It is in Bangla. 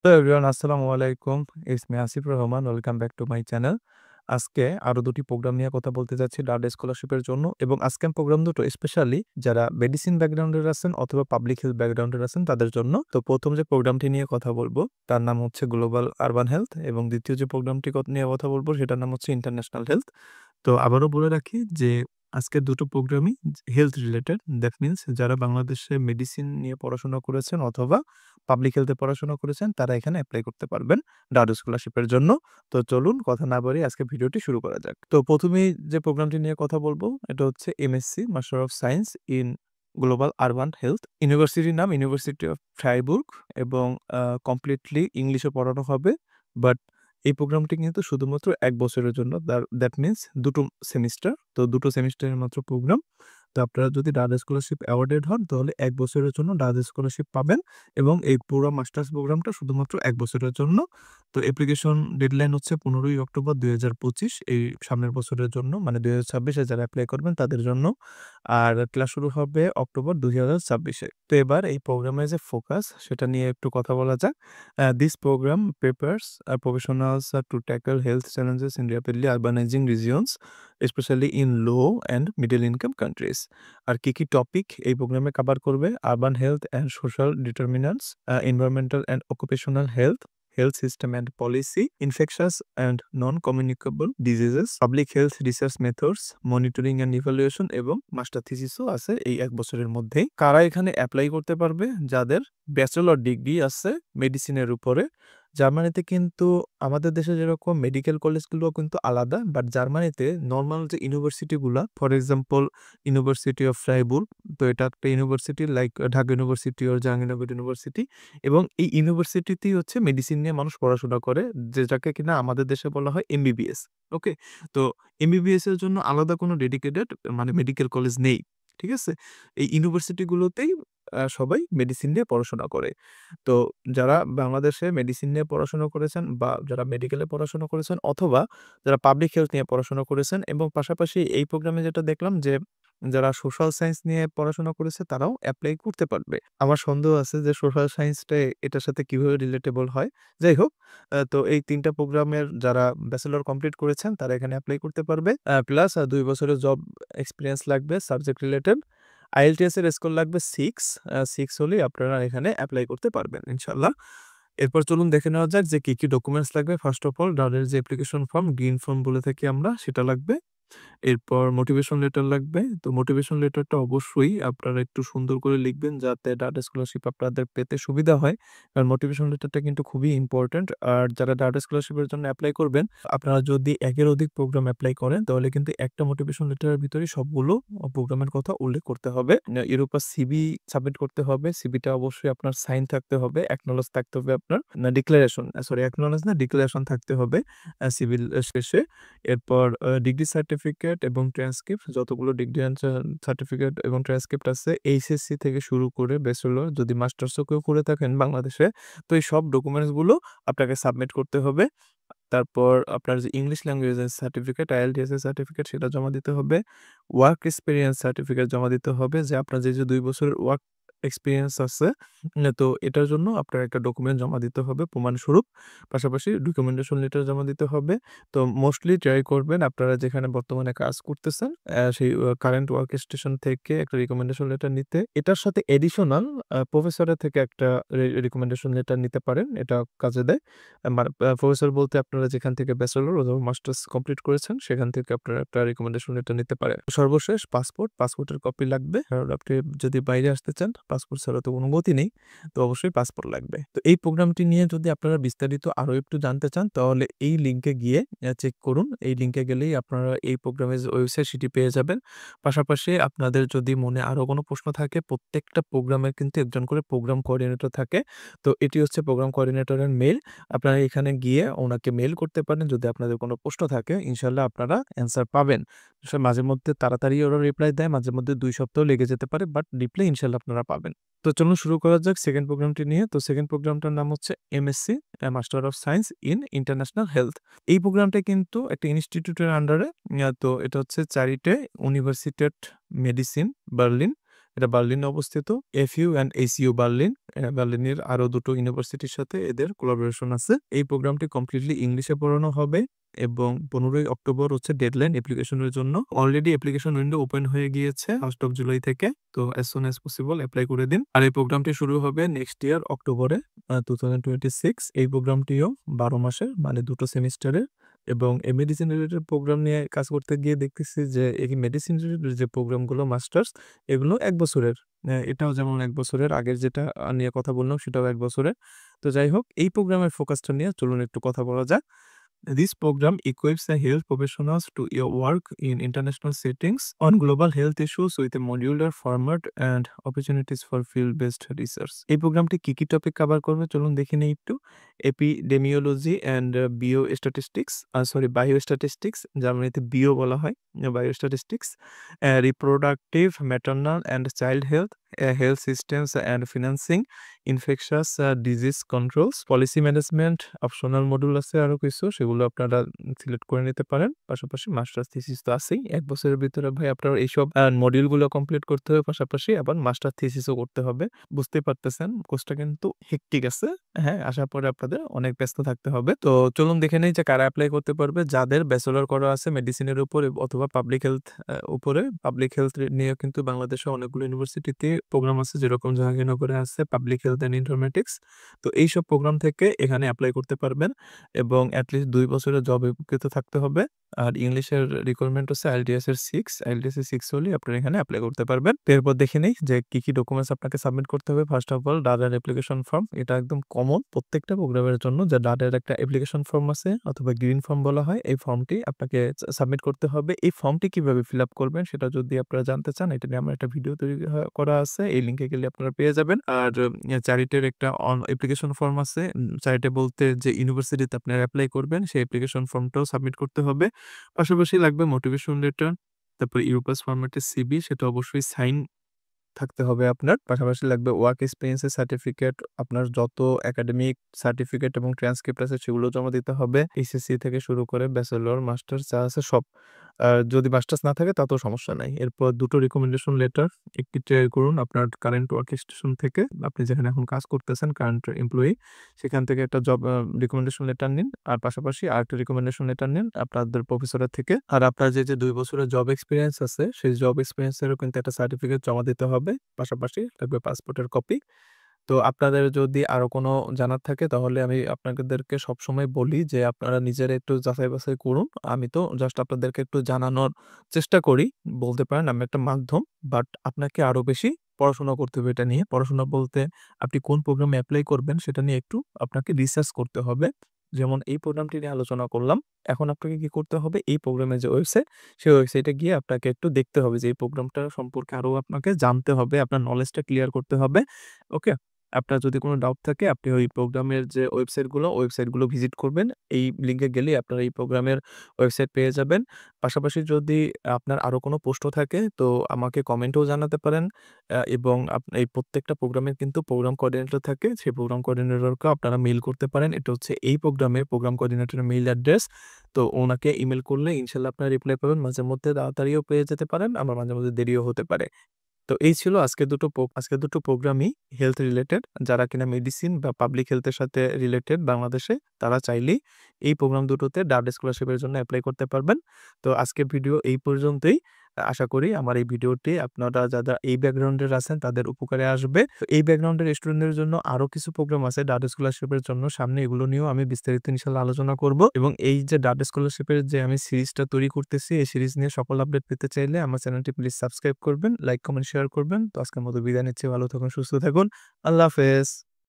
তো এভরিওয়ান আসসালামু আলাইকুম। It's me Asif Rahman. Welcome back to my channel. আজকে আরো ২ টি প্রোগ্রাম নিয়ে কথা বলতে যাচ্ছি ডাটা স্কলারশিপের জন্য এবং আজকের প্রোগ্রাম দুটো স্পেশালি যারা মেডিসিন ব্যাকগ্রাউন্ডের আছেন অথবা পাবলিক হেলথ ব্যাকগ্রাউন্ডের আছেন তাদের জন্য। তো ১ম যে প্রোগ্রামটি নিয়ে কথা বলবো তার নাম হচ্ছে গ্লোবাল আরবান হেলথ এবং ২য় যে প্রোগ্রামটি নিয়ে কথা বলবো সেটার নাম হচ্ছে ইন্টারন্যাশনাল হেলথ। তো আবারও বলে রাখি যে আজকের দুটো প্রোগ্রামই হেলথ রিলেটেড। দ্যাট মিনস যারা বাংলাদেশে মেডিসিন নিয়ে পড়াশোনা করেছেন অথবা পাবলিক হেলথ এ পড়াশোনা করেছেন তারা এখানে এপ্লাই করতে পারবেন ডাটা স্কলারশিপের জন্য। তো চলুন কথা না বাড়িয়ে আজকে ভিডিওটি শুরু করা যাক। তো ১ম এই যে প্রোগ্রামটি নিয়ে কথা বলবো এটা হচ্ছে MSc master of science in global urban health. ইউনিভার্সিটির নাম ইউনিভার্সিটি অফ ফ্রাইবুর্গ এবং কমপ্লিটলি ইংলিশে পড়ানো হবে। বাট এই প্রোগ্রামটি কিন্তু শুধুমাত্র ১ বছরের জন্য। That means ২ to semester. তো ২ টো সেমিস্টারের মাত্র প্রোগ্রাম। তো আপনারা যদি ডাটা স্কলারশিপ অ্যাওয়ার্ডেড হন তাহলে ১ বছরের জন্য ডাটা স্কলারশিপ পাবেন এবং এই পুরা মাস্টার্স প্রোগ্রামটা শুধুমাত্র ১ বছরের জন্য। তো অ্যাপ্লিকেশন ডেডলাইন হচ্ছে ১৫ই অক্টোবর ২০২৫ এই সামনের বছরের জন্য মানে ২০২৬ এ যারা এপ্লাই করবেন তাদের জন্য। আর ক্লাস শুরু হবে অক্টোবর ২০২৬ এ। তো এবার এই প্রোগ্রামের যে ফোকাস সেটা নিয়ে একটু কথা বলা যাক। This program prepares professionals to tackle health challenges in rapidly urbanizing regions, especially in low and middle income countries. আর কি টপিক এই প্রোগ্রামে কভার করবে? Urban health and social determinants, environmental and occupational health, health system and policy, infectious and non-communicable diseases, public health research methods, monitoring and evaluation এবং মাস্টার থিসিসও আছে এই ১ বছরের মধ্যেই। কারা এখানে এপ্লাই করতে পারবে? যাদের ব্যাচেলর ডিগ্রি আছে মেডিসিনের উপরে। জার্মানিতে কিন্তু আমাদের দেশে যেরকম মেডিকেল কলেজগুলো কিন্তু আলাদা। বাট জার্মানিতে নরমাল যে ইউনিভার্সিটিগুলা for example university of Freiburg, তো এটা একটা ইউনিভার্সিটি লাইক ঢাকা ইউনিভার্সিটি ওর জাহাঙ্গীরনগর ইউনিভার্সিটি এবং এই ইউনিভার্সিটিতেই হচ্ছে মেডিসিন নিয়ে মানুষ পড়াশোনা করে যেটাকে কিনা আমাদের দেশে বলা হয় এমবিবিএস। ওকে? তো এমবিবিএস এর জন্য আলাদা কোনো ডেডিকেটেড মানে মেডিকেল কলেজ নেই। ঠিক আছে? এই ইউনিভার্সিটিগুলোতেই সবাই মেডিসিন নিয়ে পড়াশোনা করে। তো যারা বাংলাদেশে মেডিসিন নিয়ে পড়াশোনা করেছেন বা যারা মেডিকেলে পড়াশোনা করেছেন অথবা যারা পাবলিক হেলথ নিয়ে পড়াশোনা করেছেন এবং পাশাপাশি এই প্রোগ্রামে যেটা দেখলাম যে যারা সোশ্যাল সায়েন্স নিয়ে পড়াশোনা করেছে তারাও এপ্লাই করতে পারবে। আমার সন্দেহ আছে যে সোশ্যাল সায়েন্সটা এটার সাথে কিভাবে রিলেটেবল হয়। যাই হোক, তো এই ৩ টা প্রোগ্রামের যারা ব্যাচেলর কমপ্লিট করেছেন তারা এখানে এপ্লাই করতে পারবে। প্লাস ২ বছরের জব এক্সপেরিয়েন্স লাগবে সাবজেক্ট রিলেটেড। আইএলটিএস এর স্কোর লাগবে ৬ ৬ হলেই আপনারা এখানে এপ্লাই করতে পারবেন ইনশাআল্লাহ। এরপর চলুন দেখে নেওয়া যাক যে কি ডকুমেন্টস লাগবে। ফার্স্ট অফ অল ডাটার যে অ্যাপ্লিকেশন ফর্ম, গ্রিন ফর্ম বলে থাকি আমরা, সেটা লাগবে। এরপর মোটিভেশন লেটার লাগবে। তো মোটিভেশন লেটারটা অবশ্যই আপনারা একটু সুন্দর করে লিখবেন যাতে ডাটা স্কলারশিপ আপনাদের পেতে সুবিধা হয়। কারণ মোটিভেশন লেটারটা কিন্তু খুবই ইম্পোর্টেন্ট। আর যারা ডাটা স্কলারশিপের জন্য এপ্লাই করবেন, আপনারা যদি ১ এর অধিক প্রোগ্রাম এপ্লাই করেন তাহলে কিন্তু একটা মোটিভেশন লেটারের ভিতরেই সবগুলো প্রোগ্রামের কথা উল্লেখ করতে হবে। এর উপর সিভি সাবমিট করতে হবে। সিভিটা অবশ্যই আপনার সাইন থাকতে হবে, অ্যাকনোলেজ থাকতে হবে আপনার। না ডিক্লারেশন সরি অ্যাকনোলেজ না ডিক্লারেশন থাকতে হবে সিভিল শেষে। এরপর ডিগ্রি সার্টিফিকেট এবং ট্রান্সক্রিপ্ট যতগুলো ডিগ্রি সার্টিফিকেট এবং ট্রান্সক্রিপ্ট আছে এইচএসসি থেকে শুরু করে ব্যাচেলর যদি মাস্টার্সও কেউ করে থাকেন বাংলাদেশে, তো এই সব ডকুমেন্টস গুলো আপনাকে সাবমিট করতে হবে। তারপর আপনার যে ইংলিশ ল্যাঙ্গুয়েজের সার্টিফিকেট, আইএলটিএস এর সার্টিফিকেট সেটা জমা দিতে হবে। ওয়ার্ক এক্সপেরিয়েন্স সার্টিফিকেট জমা দিতে হবে যে আপনার যে ২ বছরের ওয়ার্ক এক্সপেরিয়েন্স আছে। তো এটার জন্য আপনার একটা ডকুমেন্ট জমা দিতে হবে প্রমাণস্বরূপ। পাশাপাশি রিকমেন্ডেশন লেটার জমা দিতে হবে। তো মোস্টলি ট্রাই করবেন আপনারা যেখানে বর্তমানে কাজ করতেছেন সেই কারেন্ট ওয়ার্ক স্টেশন থেকে একটা রিকমেন্ডেশন লেটার নিতে। এটার সাথে এডিশনাল প্রফেসরের থেকে একটা রিকমেন্ডেশন লেটার নিতে পারেন। এটা কাজে দেয়। মানে প্রফেসর বলতে আপনারা যেখান থেকে ব্যাচেলর অথবা মাস্টার্স কমপ্লিট করেছেন সেখান থেকে আপনারা একটা রিকমেন্ডেশন লেটার নিতে পারেন। সর্বশেষ পাসপোর্টের কপি লাগবে। কারণ আপনি যদি বাইরে আসতে চান পাসপোর্ট ছাড়া তো কোনো গতি নেই। তো অবশ্যই পাসপোর্ট লাগবে। তো এই প্রোগ্রামটি নিয়ে যদি আপনারা বিস্তারিত আরো একটু জানতে চান তাহলে এই লিংকে গিয়ে চেক করুন। এই লিংকে গেলেই আপনারা এই প্রোগ্রামের যে ওয়েবসাইট সেটি পেয়ে যাবেন। পাশাপাশি আপনাদের যদি মনে আরো কোনো প্রশ্ন থাকে প্রত্যেকটা প্রোগ্রামের কিন্তু একজন করে প্রোগ্রাম কোঅর্ডিনেটর থাকে। তো এটি হচ্ছে প্রোগ্রাম কোঅর্ডিনেটরের মেইল। আপনারা এখানে গিয়ে ওনাকে মেইল করতে পারেন যদি আপনাদের কোনো প্রশ্ন থাকে। ইনশাআল্লাহ আপনারা অ্যান্সার পাবেন। মাঝে মধ্যে তাড়াতাড়ি ওরা রিপ্লাই দেয়, মাঝে মধ্যে ২ সপ্তাহ লেগে যেতে পারে। বাট রিপ্লাই ইনশাআল্লাহ আপনারা পাবেন। তো চলুন শুরু করা যাক সেকেন্ড প্রোগ্রামটি নিয়ে। তো সেকেন্ড প্রোগ্রামটার নাম হচ্ছে MSc master of science in international health. এই প্রোগ্রামটা কিন্তু একটা ইনস্টিটিউটের আন্ডারে। তো এটা হচ্ছে চারিটে ইউনিভার্সিটেট মেডিসিন বার্লিন, এটা বার্লিনে অবস্থিত। এফইউ অ্যান্ড এইচইউ বার্লিন। বার্লিনের আরো ২ টো ইউনিভার্সিটির সাথে এদের কোলাবোরেশন আছে। এই প্রোগ্রামটি কমপ্লিটলি ইংলিশে পড়ানো হবে এবং ১৫ই অক্টোবর হচ্ছে ডেডলাইন অ্যাপ্লিকেশনের জন্য। অলরেডি অ্যাপ্লিকেশন উইন্ডো ওপেন হয়ে গিয়েছে 1st অফ জুলাই থেকে। তো as soon as possible apply করে দিন। আর এই প্রোগ্রামটি শুরু হবে নেক্সট ইয়ার অক্টোবরে 2026। এই প্রোগ্রামটিও ১২ মাসের মানে ২ টো সেমিস্টারের এবং এই মেডিসিন রিলেটেড প্রোগ্রাম নিয়ে কাজ করতে গিয়ে দেখতেছি যে এই মেডিসিন রিলেটেড যে প্রোগ্রামগুলো মাস্টার্স এগুলো ১ বছরের। এটাও যেমন ১ বছরের, আগের যেটা নিয়ে কথা বললাম সেটাও ১ বছরের। তো যাই হোক, এই প্রোগ্রামের ফোকাসটা নিয়ে চলুন একটু কথা বলা যাক। This program equips the health professionals to work in international settings on global health issues with a modular format and opportunities for field-based research. এই প্রোগ্রামটি কি টপিক কভার করবে চলুন দেখে নেই একটু। এপিডেমিওলজি অ্যান্ড বায়োস্ট্যাটিস্টিক্স, যার মানে বিও বলা হয়, biostatistics, reproductive, maternal and child health, health systems and financing, infectious disease controls, policy management, optional module আছে আরো কিছু, সেগুলো আপনারা সিলেক্ট করে নিতে পারেন। পাশাপাশি মাস্টার্স থিসিস তো আছেই। ১ বছরের ভিতরে ভাই আপনার এইসব মডিউলগুলো কমপ্লিট করতে হবে, পাশাপাশি আবার মাস্টার থিসিসও করতে হবে। বুঝতেই পারতেছেন কোর্সটা কিন্তু হেক্টিক আছে। হ্যাঁ, আসার পরে আপনাদের অনেক ব্যস্ত থাকতে হবে। তো চলুন দেখে নেই যে কারা এপ্লাই করতে পারবে। যাদের ব্যাচেলর করা আছে মেডিসিনের উপর অথবা পাবলিক হেলথ উপরে। পাবলিক হেলথ নিয়ে কিন্তু বাংলাদেশে অনেকগুলো ইউনিভার্সিটিতে প্রোগ্রাম আছে, যেরকম জাহাঙ্গীরনগরে আছে পাবলিক হেলথ অ্যান্ড ইনফরমেটিক্স। তো এইসব প্রোগ্রাম থেকে এখানে এপ্লাই করতে পারবেন এবং এটলিস্ট ২ বছরের জব অভিজ্ঞতা থাকতে হবে। আর ইংলিশের রিকোয়ারমেন্ট হচ্ছে IELTS এর 6 হলেই আপনারা এখানে এপ্লাই করতে পারবেন। তো এরপর দেখে নেই যে কি ডকুমেন্টস আপনাকে সাবমিট করতে হবে। ফার্স্ট অফ অল ডাটার অ্যাপ্লিকেশন ফর্ম। এটা একদম কমন প্রত্যেকটা প্রোগ্রামের জন্য, যে ডাটার একটা অ্যাপ্লিকেশন ফর্ম আছে অথবা গ্রিন ফর্ম বলা হয়। এই ফর্মটি আপনাকে সাবমিট করতে হবে। এই ফর্মটি কিভাবে ফিল আপ করবেন সেটা যদি আপনারা জানতে চান, এটা নিয়ে আমার একটা ভিডিও তৈরি করা আছে। এই লিঙ্কে গেলে আপনারা পেয়ে যাবেন। আর চ্যারিটির একটা অ্যাপ্লিকেশন ফর্ম আছে। চ্যারিটি বলতে যে ইউনিভার্সিটিতে আপনারা এপ্লাই করবেন সেই অ্যাপ্লিকেশন ফর্মটাও সাবমিট করতে হবে। পাশাপাশি লাগবে মোটিভেশন লেটার, তারপর ইউরোপাস ফরম্যাটের সিভি, সেটা অবশ্যই সাইন থাকতে হবে আপনার। পাশাপাশি লাগবে ওয়ার্ক এক্সপেরিয়েন্সের সার্টিফিকেট, আপনার যত একাডেমিক সার্টিফিকেট এবং ট্রান্সক্রিপ্ট আছে সেগুলো জমা দিতে হবে। এইচএসসি থেকে শুরু করে ব্যাচেলর, মাস্টার্স যা আছে সব। যদি মাস্টার্স না থাকে তাতেও সমস্যা নাই। এরপর ২ টো রিকমেন্ডেশন লেটার, একটি তৈরি করুন আপনার কারেন্ট ওয়ার্ক স্টেশন থেকে, আপনি যেখানে এখন কাজ করতেছেন, কারেন্ট এমপ্লয়ি, সেখান থেকে একটা জব রিকমেন্ডেশন লেটার নিন। আর পাশাপাশি আরেকটা রিকমেন্ডেশন লেটার নিন আপনাদের প্রফেসরের থেকে। আর আপনার যে ২ বছরের জব এক্সপেরিয়েন্স আছে সেই জব এক্সপেরিয়েন্সেরও কিন্তু একটা সার্টিফিকেট জমা দিতে হবে। পাশাপাশি লাগবে পাসপোর্টের কপি। তো আপনাদের যদি আরো কোনো জানার থাকে তাহলে আমি আপনাদেরকে সবসময় বলি যে আপনারা নিজেরা একটু যাচাই-বাছাই করুন। আমি তো জাস্ট আপনাদেরকে একটু জানানোর চেষ্টা করি। বলতে পারেন আমি একটা মাধ্যম। বাট আপনাকে আরো বেশি পড়াশোনা করতে হবে এটা নিয়ে। পড়াশোনা বলতে আপনি কোন প্রোগ্রামে এপ্লাই করবেন সেটা নিয়ে একটু আপনাকে রিসার্চ করতে হবে। যেমন এই প্রোগ্রামটি নিয়ে আলোচনা করলাম। এখন আপনাকে কি করতে হবে? এই প্রোগ্রামের যে ওয়েবসাইট, সেই ওয়েবসাইটে গিয়ে আপনাকে একটু দেখতে হবে যে এই প্রোগ্রামটা সম্পর্কে আরো আপনাকে জানতে হবে। আপনার নলেজটা ক্লিয়ার করতে হবে। ওকে? আপনার যদি কোনো ডাউট থাকে আপনি ওই প্রোগ্রামের যে ওয়েবসাইটগুলো ভিজিট করবেন। এই লিঙ্কে গেলেই আপনারা এই প্রোগ্রামের ওয়েবসাইট পেয়ে যাবেন। পাশাপাশি যদি আপনার আরো কোনো প্রশ্ন থাকে তো আমাকে কমেন্টেও জানাতে পারেন। এবং এই প্রত্যেকটা প্রোগ্রামের কিন্তু প্রোগ্রাম কোঅর্ডিনেটর থাকে। সেই প্রোগ্রাম কোঅর্ডিনেটরকেও আপনারা মেইল করতে পারেন। এটা হচ্ছে এই প্রোগ্রামের প্রোগ্রাম কোঅর্ডিনেটরের মেইল অ্যাড্রেস। তো ওনাকে ইমেইল করলে ইনশাআল্লাহ আপনারা রিপ্লাই পাবেন। মাঝেমধ্যে তাড়াতাড়িও পেয়ে যেতে পারেন, আবার মাঝে দেরিও হতে পারে। তো এই ছিল আজকের দুটো প্রোগ্রামই হেলথ রিলেটেড। যারা কিনা মেডিসিন বা পাবলিক হেলথের সাথে রিলেটেড বাংলাদেশে, তারা চাইলেই এই প্রোগ্রাম দুটোতে ডাটা স্কলারশিপের জন্য এপ্লাই করতে পারবেন। তো আজকের ভিডিও এই পর্যন্তই। আশা করি আমার এই ভিডিওটি আপনারা যারা এই ব্যাকগ্রাউন্ডের আছেন তাদের উপকারে আসবে। তো এই ব্যাকগ্রাউন্ডের স্টুডেন্টদের জন্য আরো কিছু প্রোগ্রাম আছে ডাটা স্কলারশিপের জন্য। সামনে এগুলো নিয়েও আমি বিস্তারিত ইনশাআল্লাহ আলোচনা করব এবং এই যে ডাটা স্কলারশিপের যে আমি সিরিজটা তৈরি করতেছি, এই সিরিজ নিয়ে সকল আপডেট পেতে চাইলে আমার চ্যানেলটি প্লিজ সাবস্ক্রাইব করবেন, লাইক, কমেন্ট, শেয়ার করবেন। তো আজকের মতো বিদায় নিচ্ছি। ভালো থাকুন, সুস্থ থাকুন। আল্লাহ হাফেজ।